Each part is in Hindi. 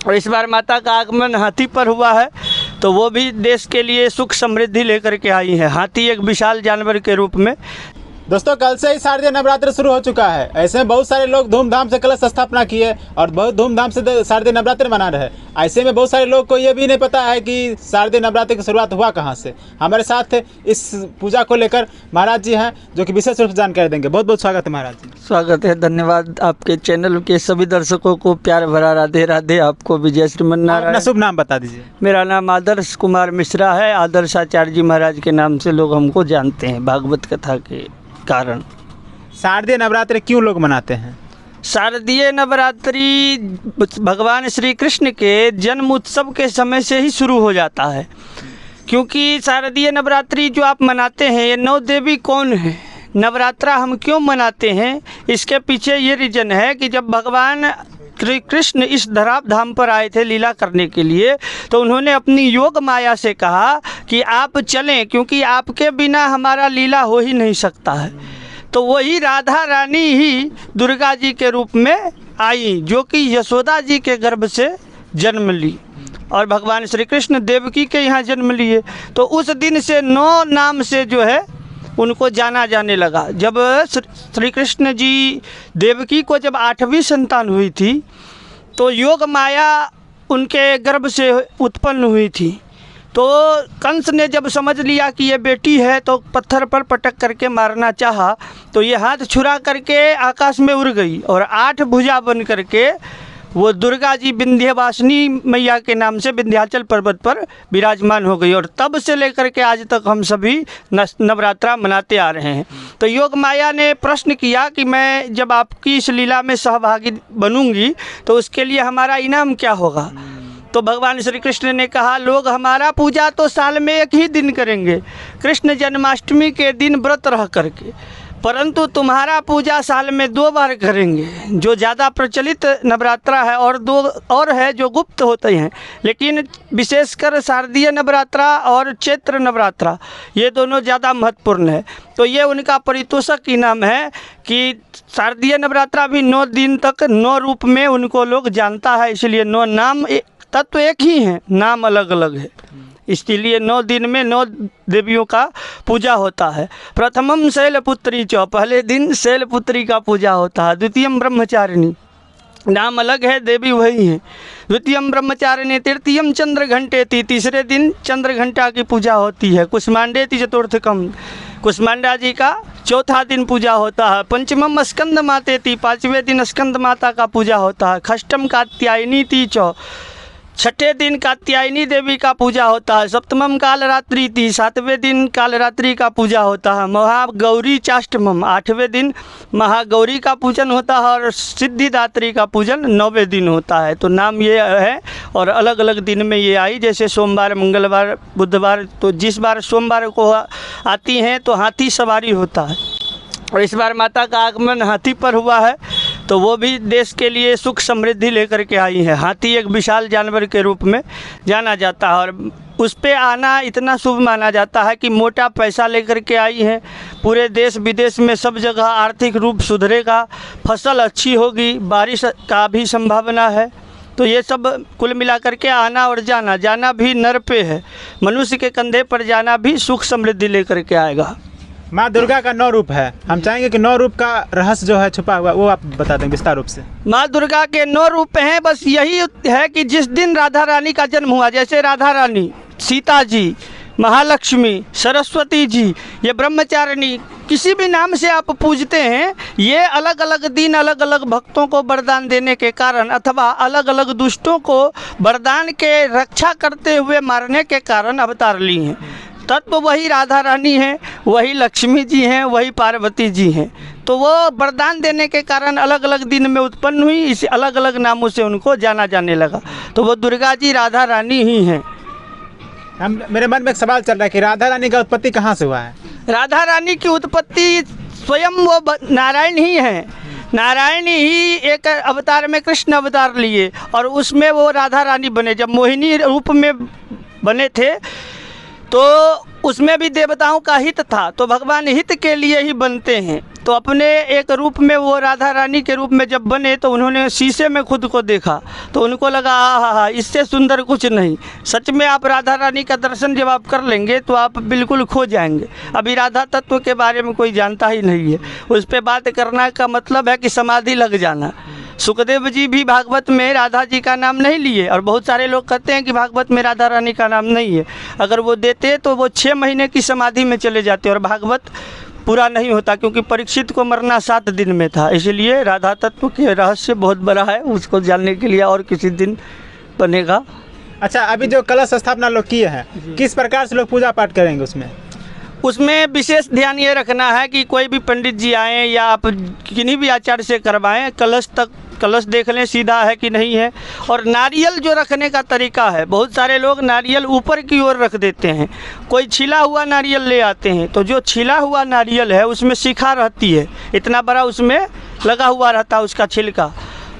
और इस बार माता का आगमन हाथी पर हुआ है, तो वो भी देश के लिए सुख समृद्धि लेकर के आई है। हाथी एक विशाल जानवर के रूप में। दोस्तों, कल से ही शारदीय नवरात्र शुरू हो चुका है। ऐसे में बहुत सारे लोग धूमधाम से कलश स्थापना किए और बहुत धूमधाम से शारदीय नवरात्र मना रहे हैं। ऐसे में बहुत सारे लोग को ये भी नहीं पता है कि शारदीय नवरात्र की शुरुआत हुआ कहाँ से। हमारे साथ इस पूजा को लेकर महाराज जी हैं, जो कि विशेष रूप से जानकारी देंगे। बहुत बहुत स्वागत है महाराज जी। स्वागत है, धन्यवाद। आपके चैनल के सभी दर्शकों को प्यार भरा राधे राधे। आपको भी जय श्रीमन नारायण। अपना शुभ नाम बता दीजिए। मेरा नाम आदर्श कुमार मिश्रा है। आदर्शाचार्य जी महाराज के नाम से लोग हमको जानते हैं भागवत कथा के कारण। शारदीय नवरात्रि क्यों लोग मनाते हैं? शारदीय नवरात्रि भगवान श्री कृष्ण के जन्म उत्सव के समय से ही शुरू हो जाता है। क्योंकि शारदीय नवरात्रि जो आप मनाते हैं, ये 9 देवी कौन है, नवरात्रा हम क्यों मनाते हैं, इसके पीछे ये रीज़न है कि जब भगवान श्री कृष्ण इस धराधाम पर आए थे लीला करने के लिए, तो उन्होंने अपनी योग माया से कहा कि आप चलें, क्योंकि आपके बिना हमारा लीला हो ही नहीं सकता है। तो वही राधा रानी ही दुर्गा जी के रूप में आई, जो कि यशोदा जी के गर्भ से जन्म ली और भगवान श्री कृष्ण देवकी के यहाँ जन्म लिए। तो उस दिन से 9 नाम से जो है उनको जाना जाने लगा। जब श्री कृष्ण जी देवकी को जब 8वीं संतान हुई थी, तो योग माया उनके गर्भ से उत्पन्न हुई थी। तो कंस ने जब समझ लिया कि ये बेटी है, तो पत्थर पर पटक करके मारना चाहा, तो ये हाथ छुरा करके आकाश में उड़ गई और 8 भुजा बन करके वो दुर्गा जी विंध्यवासिनी मैया के नाम से विंध्याचल पर्वत पर विराजमान हो गई। और तब से लेकर के आज तक हम सभी नवरात्रा मनाते आ रहे हैं। तो योग माया ने प्रश्न किया कि मैं जब आपकी इस लीला में सहभागी बनूंगी, तो उसके लिए हमारा इनाम क्या होगा। तो भगवान श्री कृष्ण ने कहा, लोग हमारा पूजा तो साल में एक ही दिन करेंगे, कृष्ण जन्माष्टमी के दिन व्रत रह करके, परंतु तुम्हारा पूजा साल में 2 बार करेंगे, जो ज़्यादा प्रचलित नवरात्रा है, और 2 और है जो गुप्त होते हैं। लेकिन विशेषकर शारदीय नवरात्रा और चैत्र नवरात्रा, ये दोनों ज़्यादा महत्वपूर्ण है। तो ये उनका परितोषक इनाम है कि शारदीय नवरात्रा भी 9 दिन तक 9 रूप में उनको लोग जानता है, इसलिए 9 नाम, तत्व एक ही हैं, नाम अलग अलग है। इसलिए 9 दिन में 9 देवियों का पूजा होता है। प्रथमम शैलपुत्री च, पहले दिन शैलपुत्री का पूजा होता है। द्वितीयम ब्रह्मचारिणी, नाम अलग है, देवी वही है। द्वितीयम ब्रह्मचारिणी, तृतीयम चंद्र घंटेति, तीसरे दिन चंद्र घंटा की पूजा होती है। कुष्मांडेति चतुर्थकम, कुष्मांडा जी का 4था दिन पूजा होता है। पंचमम स्कंद मातेति, 5वें दिन स्कंद माता का पूजा होता है। षष्ठम कात्यायनी ती च, 6ठे दिन कात्यायनी देवी का पूजा होता है। सप्तमम कालरात्रि थी, 7वें दिन कालरात्रि का पूजा होता है। महागौरी चाष्टमम, 8वें दिन महागौरी का पूजन होता है। और सिद्धिदात्री का पूजन 9वें दिन होता है। तो नाम ये है और अलग अलग दिन में ये आई, जैसे सोमवार, मंगलवार, बुधवार। तो जिस बार सोमवार को आती हैं तो हाथी सवारी होता है, और इस बार माता का आगमन हाथी पर हुआ है, तो वो भी देश के लिए सुख समृद्धि लेकर के आई है। हाथी एक विशाल जानवर के रूप में जाना जाता है, और उस पे आना इतना शुभ माना जाता है कि मोटा पैसा लेकर के आई है। पूरे देश विदेश में सब जगह आर्थिक रूप सुधरेगा, फसल अच्छी होगी, बारिश का भी संभावना है। तो ये सब कुल मिलाकर के आना और जाना, जाना भी नर पे है, मनुष्य के कंधे पर जाना भी सुख समृद्धि लेकर के आएगा। माँ दुर्गा का 9 रूप है, हम चाहेंगे कि 9 रूप का रहस्य जो है छुपा हुआ, वो आप बता दें विस्तार रूप से। माँ दुर्गा के 9 रूप हैं, बस यही है कि जिस दिन राधा रानी का जन्म हुआ, जैसे राधा रानी, सीता जी, महालक्ष्मी, सरस्वती जी, ये ब्रह्मचारिणी, किसी भी नाम से आप पूजते हैं, ये अलग अलग दिन अलग अलग भक्तों को वरदान देने के कारण, अथवा अलग अलग दुष्टों को वरदान के रक्षा करते हुए मारने के कारण अवतार ली हैं। तत्व वही राधा रानी हैं, वही लक्ष्मी जी हैं, वही पार्वती जी हैं। तो वो वरदान देने के कारण अलग अलग दिन में उत्पन्न हुई, इस अलग अलग नामों से उनको जाना जाने लगा। तो वो दुर्गा जी राधा रानी ही हैं। मेरे मन में एक सवाल चल रहा है कि राधा रानी का उत्पत्ति कहाँ से हुआ है? राधा रानी की उत्पत्ति स्वयं वो नारायण ही हैं। नारायण ही एक अवतार में कृष्ण अवतार लिए और उसमें वो राधा रानी बने। जब मोहिनी रूप में बने थे तो उसमें भी देवताओं का हित था, तो भगवान हित के लिए ही बनते हैं। तो अपने एक रूप में वो राधा रानी के रूप में जब बने तो उन्होंने शीशे में खुद को देखा तो उनको लगा हा, इससे सुंदर कुछ नहीं। सच में आप राधा रानी का दर्शन जब आप कर लेंगे तो आप बिल्कुल खो जाएंगे। अभी राधा तत्व के बारे में कोई जानता ही नहीं है, उस पर बात करना का मतलब है कि समाधि लग जाना। सुखदेव जी भी भागवत में राधा जी का नाम नहीं लिए, और बहुत सारे लोग कहते हैं कि भागवत में राधा रानी का नाम नहीं है। अगर वो देते तो वो 6 महीने की समाधि में चले जाते और भागवत पूरा नहीं होता, क्योंकि परीक्षित को मरना 7 दिन में था। इसलिए राधा तत्व के रहस्य बहुत बड़ा है, उसको जानने के लिए और किसी दिन बनेगा। अच्छा, अभी जो कलश स्थापना लोग किए हैं, किस प्रकार से लोग पूजा पाठ करेंगे उसमें विशेष ध्यान ये रखना है कि कोई भी पंडित जी आएँ या आप किन्हीं भी आचार्य से करवाएं, कलश देख लें सीधा है कि नहीं है। और नारियल जो रखने का तरीका है, बहुत सारे लोग नारियल ऊपर की ओर रख देते हैं, कोई छिला हुआ नारियल ले आते हैं। तो जो छिला हुआ नारियल है उसमें शिखा रहती है, इतना बड़ा उसमें लगा हुआ रहता है उसका छिलका,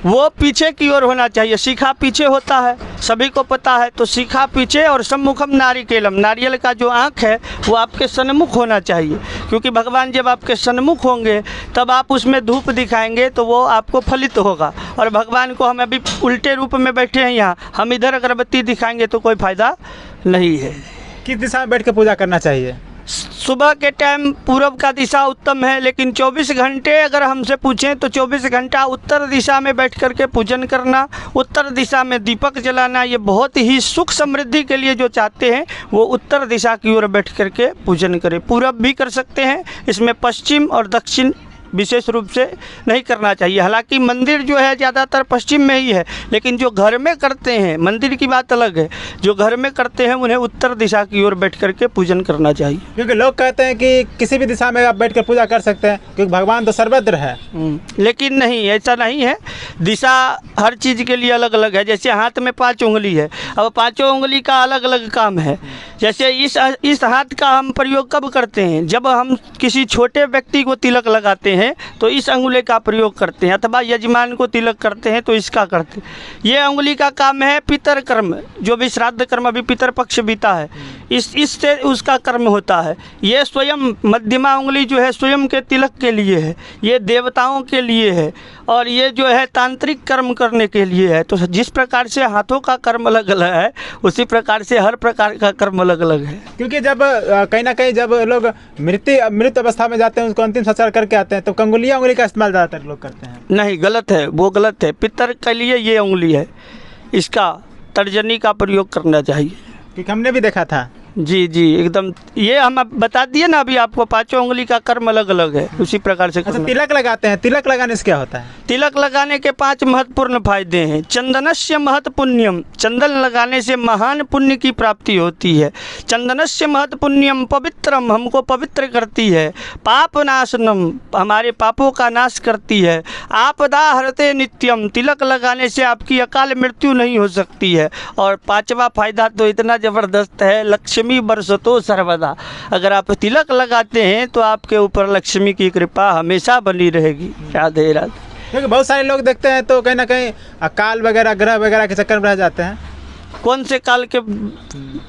वो पीछे की ओर होना चाहिए। शिखा पीछे होता है, सभी को पता है। तो शिखा पीछे और सम्मुखम नारिकेलम, नारियल का जो आँख है वो आपके सन्मुख होना चाहिए, क्योंकि भगवान जब आपके सन्मुख होंगे तब आप उसमें धूप दिखाएंगे तो वो आपको फलित होगा। और भगवान को हम अभी उल्टे रूप में बैठे हैं यहाँ, हम इधर अगरबत्ती दिखाएंगे तो कोई फ़ायदा नहीं है। किस दिशा में बैठ के पूजा करना चाहिए? सुबह के टाइम पूरब का दिशा उत्तम है, लेकिन 24 घंटे अगर हमसे पूछें तो 24 घंटा उत्तर दिशा में बैठ कर के पूजन करना, उत्तर दिशा में दीपक जलाना, ये बहुत ही सुख समृद्धि के लिए जो चाहते हैं वो उत्तर दिशा की ओर बैठ कर के पूजन करें। पूरब भी कर सकते हैं, इसमें पश्चिम और दक्षिण विशेष रूप से नहीं करना चाहिए। हालांकि मंदिर जो है ज़्यादातर पश्चिम में ही है, लेकिन जो घर में करते हैं, मंदिर की बात अलग है, जो घर में करते हैं उन्हें उत्तर दिशा की ओर बैठ करके पूजन करना चाहिए। क्योंकि लोग कहते हैं कि किसी भी दिशा में आप बैठ कर पूजा कर सकते हैं, क्योंकि भगवान तो सर्वत्र है। लेकिन नहीं, ऐसा नहीं है। दिशा हर चीज़ के लिए अलग अलग है। जैसे हाथ में 5 उंगली है, अब 5 उंगली का अलग अलग काम है। जैसे इस हाथ का हम प्रयोग कब करते हैं? जब हम किसी छोटे व्यक्ति को तिलक लगाते हैं तो इस अंगुली का प्रयोग करते हैं, अथवा यजमान को तिलक करते हैं तो इसका करते हैं। ये अंगुली का काम है पितर कर्म, जो भी श्राद्ध कर्म, अभी पितर पक्ष बीता है, इससे उसका कर्म होता है। ये स्वयं मध्यमा उंगली जो है स्वयं के तिलक के लिए है, ये देवताओं के लिए है, और ये जो है तांत्रिक कर्म करने के लिए है। तो जिस प्रकार से हाथों का कर्म अलग अलग है, उसी प्रकार से हर प्रकार का कर्म अलग अलग है। क्योंकि जब कहीं ना कहीं जब लोग मृत अवस्था में जाते हैं, उसको अंतिम संस्कार करके आते हैं, तो कंगुलियाँ उंगली का इस्तेमाल ज़्यादातर लोग करते हैं। नहीं, गलत है, वो गलत है। पितर के लिए ये उंगली है, इसका तर्जनी का प्रयोग करना चाहिए। क्योंकि हमने भी देखा था। जी जी, एकदम, ये हम बता दिए ना अभी आपको, 5 उंगली का कर्म अलग अलग है, उसी प्रकार से। अच्छा, तिलक लगाते हैं, तिलक लगाने से क्या होता है? तिलक लगाने के 5 महत्वपूर्ण फायदे हैं। चंदनस्य महत् पुण्यम, चंदन लगाने से महान पुण्य की प्राप्ति होती है। चंदनस्य महत् पुण्यम पवित्रम, हमको पवित्र करती है। पाप नाशनम, हमारे पापों का नाश करती है। आपदा हरते नित्यम, तिलक लगाने से आपकी अकाल मृत्यु नहीं हो सकती है। और 5वां फायदा तो इतना ज़बरदस्त है, लक्ष्मी बरसतो सर्वदा, अगर आप तिलक लगाते हैं तो आपके ऊपर लक्ष्मी की कृपा हमेशा बनी रहेगी। राधे राधे। क्योंकि बहुत सारे लोग देखते हैं तो कहीं ना कहीं काल वगैरह, ग्रह वगैरह के चक्कर में रह जाते हैं। कौन से काल के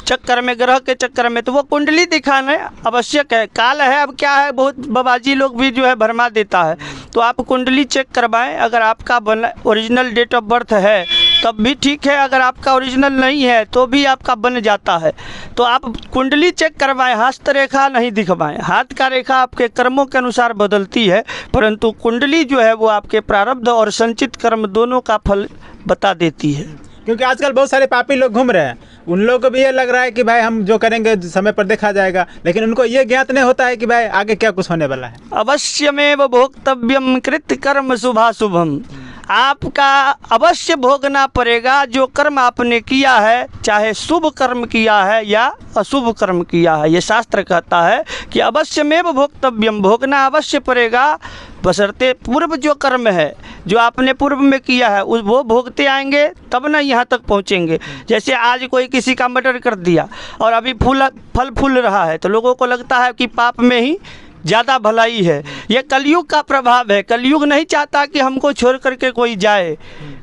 चक्कर में, ग्रह के चक्कर में? तो वो कुंडली दिखाना आवश्यक है। काल है, अब क्या है, बहुत बाबाजी लोग भी जो है भरमा देता है। तो आप कुंडली चेक करवाएं, अगर आपका ओरिजिनल डेट ऑफ बर्थ है तब भी ठीक है, अगर आपका ओरिजिनल नहीं है तो भी आपका बन जाता है। तो आप कुंडली चेक करवाएं, हस्तरेखा नहीं दिखवाएं। हाथ का रेखा आपके कर्मों के अनुसार बदलती है, परंतु कुंडली जो है वो आपके प्रारब्ध और संचित कर्म दोनों का फल बता देती है। क्योंकि आजकल बहुत सारे पापी लोग घूम रहे हैं, उन लोगों को भी ये लग रहा है कि भाई हम जो करेंगे समय पर देखा जाएगा, लेकिन उनको ये ज्ञात नहीं होता है कि भाई आगे क्या कुछ होने वाला है। अवश्यमेव भोक्तव्यम कृत कर्म शुभाशुभम, आपका अवश्य भोगना पड़ेगा जो कर्म आपने किया है, चाहे शुभ कर्म किया है या अशुभ कर्म किया है। ये शास्त्र कहता है कि अवश्यमेव भोक्तव्यम, भोगना अवश्य पड़ेगा, बशर्ते पूर्व जो कर्म है जो आपने पूर्व में किया है वो भोगते आएंगे तब ना यहाँ तक पहुँचेंगे। जैसे आज कोई किसी का मर्डर कर दिया और अभी फल फूल रहा है तो लोगों को लगता है कि पाप में ही ज़्यादा भलाई है। ये कलयुग का प्रभाव है। कलयुग नहीं चाहता कि हमको छोड़ करके कोई जाए,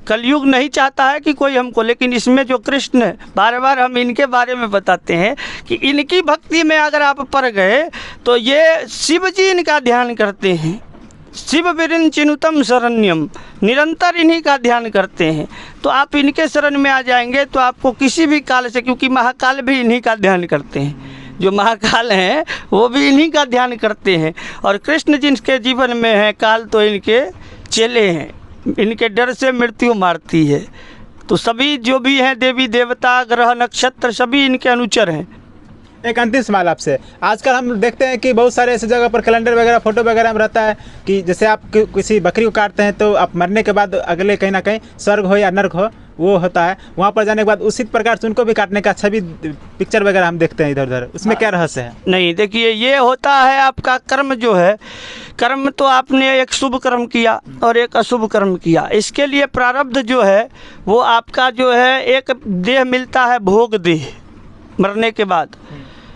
कलयुग नहीं चाहता है कि कोई हमको, लेकिन इसमें जो कृष्ण, बार बार हम इनके बारे में बताते हैं कि इनकी भक्ति में अगर आप पड़ गए तो ये शिव जी इनका ध्यान करते हैं। शिव विरिंचिनुतम शरण्यम, निरंतर इन्हीं का ध्यान करते हैं तो आप इनके शरण में आ जाएंगे तो आपको किसी भी काल से, क्योंकि महाकाल भी इन्हीं का ध्यान करते हैं, जो महाकाल हैं वो भी इन्हीं का ध्यान करते हैं। और कृष्ण जिनके जीवन में है काल तो इनके चेले हैं, इनके डर से मृत्यु मारती है। तो सभी जो भी हैं देवी देवता ग्रह नक्षत्र सभी इनके अनुचर हैं। एक अंतिम सवाल आपसे, आजकल हम देखते हैं कि बहुत सारे ऐसी जगह पर कैलेंडर वगैरह फोटो वगैरह में रहता है कि जैसे आप किसी बकरी को काटते हैं तो आप मरने के बाद अगले कहीं ना कहीं स्वर्ग हो या नर्क हो वो होता है, वहाँ पर जाने के बाद उसी प्रकार से उनको भी काटने का छवि पिक्चर वगैरह हम देखते हैं इधर उधर, उसमें क्या रहस्य है? नहीं, देखिए ये होता है आपका कर्म जो है, कर्म तो आपने एक शुभ कर्म किया और एक अशुभ कर्म किया, इसके लिए प्रारब्ध जो है वो आपका जो है एक देह मिलता है, भोग देह, मरने के बाद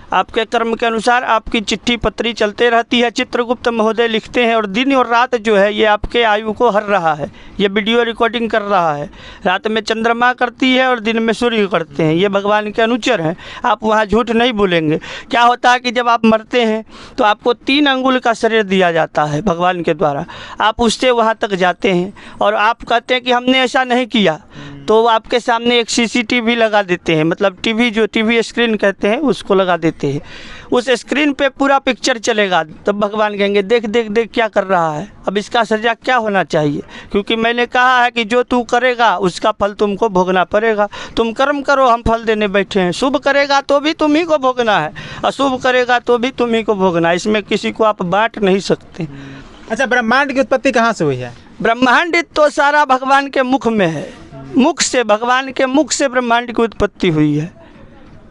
आपके कर्म के अनुसार आपकी चिट्ठी पत्री चलते रहती है। चित्रगुप्त महोदय लिखते हैं और दिन और रात जो है ये आपके आयु को हर रहा है, ये वीडियो रिकॉर्डिंग कर रहा है। रात में चंद्रमा करती है और दिन में सूर्य करते हैं, ये भगवान के अनुचर हैं, आप वहाँ झूठ नहीं बोलेंगे। क्या होता है कि जब आप मरते हैं तो आपको 3 अंगुल का शरीर दिया जाता है भगवान के द्वारा, आप उससे वहाँ तक जाते हैं और आप कहते हैं कि हमने ऐसा नहीं किया, तो आपके सामने एक CCTV लगा देते हैं, मतलब टीवी, जो टीवी स्क्रीन कहते हैं उसको लगा देते हैं, उस स्क्रीन पे पूरा पिक्चर चलेगा। तब भगवान कहेंगे देख देख देख क्या कर रहा है, अब इसका सजा क्या होना चाहिए, क्योंकि मैंने कहा है कि जो तू करेगा उसका फल तुमको भोगना पड़ेगा। तुम कर्म करो, हम फल देने बैठे हैं, शुभ करेगा तो भी तुम ही को भोगना है, अशुभ करेगा तो भी तुम ही को भोगना है, इसमें किसी को आप बांट नहीं सकते। अच्छा, ब्रह्मांड की उत्पत्ति कहाँ से हुई है? ब्रह्मांड तो सारा भगवान के मुख में है, मुख से, भगवान के मुख से ब्रह्मांड की उत्पत्ति हुई है।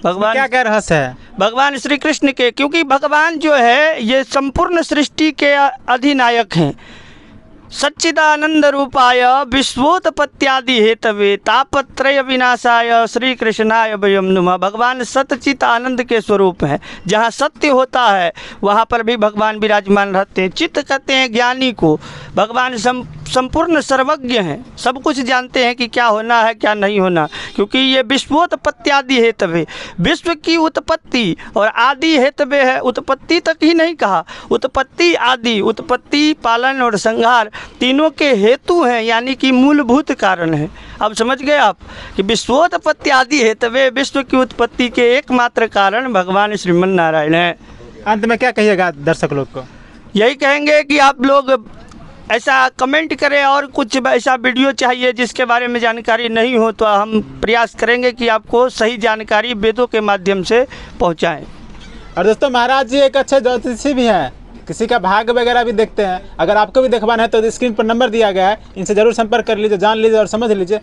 भगवान क्या क्या रहस्य है? भगवान श्री कृष्ण के, क्योंकि भगवान जो है ये संपूर्ण सृष्टि के अधिनायक हैं। सच्चिदानंद रूपाय विश्वोत्पत्त्यादि हेतवे तापत्रय विनाशाय श्री कृष्णाय वयम नमः। भगवान सतचित आनंद के स्वरूप हैं, जहाँ सत्य होता है वहाँ पर भी भगवान विराजमान रहते हैं। चित्त कहते हैं ज्ञानी को, भगवान संपूर्ण सर्वज्ञ हैं, सब कुछ जानते हैं कि क्या होना है क्या नहीं होना, क्योंकि ये विश्वोत्पत्त्यादि हेतवे, विश्व की उत्पत्ति और आदि हेतवे है, उत्पत्ति तक ही नहीं कहा, उत्पत्ति आदि, उत्पत्ति पालन और संहार तीनों के हेतु हैं, यानी कि मूलभूत कारण है। अब समझ गए आप कि विश्वोत्पत्ति आदि हेतवे, विश्व की उत्पत्ति के एकमात्र कारण भगवान श्रीमन नारायण हैं। अंत में क्या कहिएगा दर्शक लोग को? यही कहेंगे कि आप लोग ऐसा कमेंट करें और कुछ ऐसा वीडियो चाहिए जिसके बारे में जानकारी नहीं हो तो हम प्रयास करेंगे कि आपको सही जानकारी वेदों के माध्यम से पहुंचाएं। और दोस्तों, महाराज जी एक अच्छे ज्योतिषी भी हैं, किसी का भाग्य वगैरह भी देखते हैं। अगर आपको भी देखवाना है तो स्क्रीन पर नंबर दिया गया है, इनसे ज़रूर संपर्क कर लीजिए, जान लीजिए और समझ लीजिए।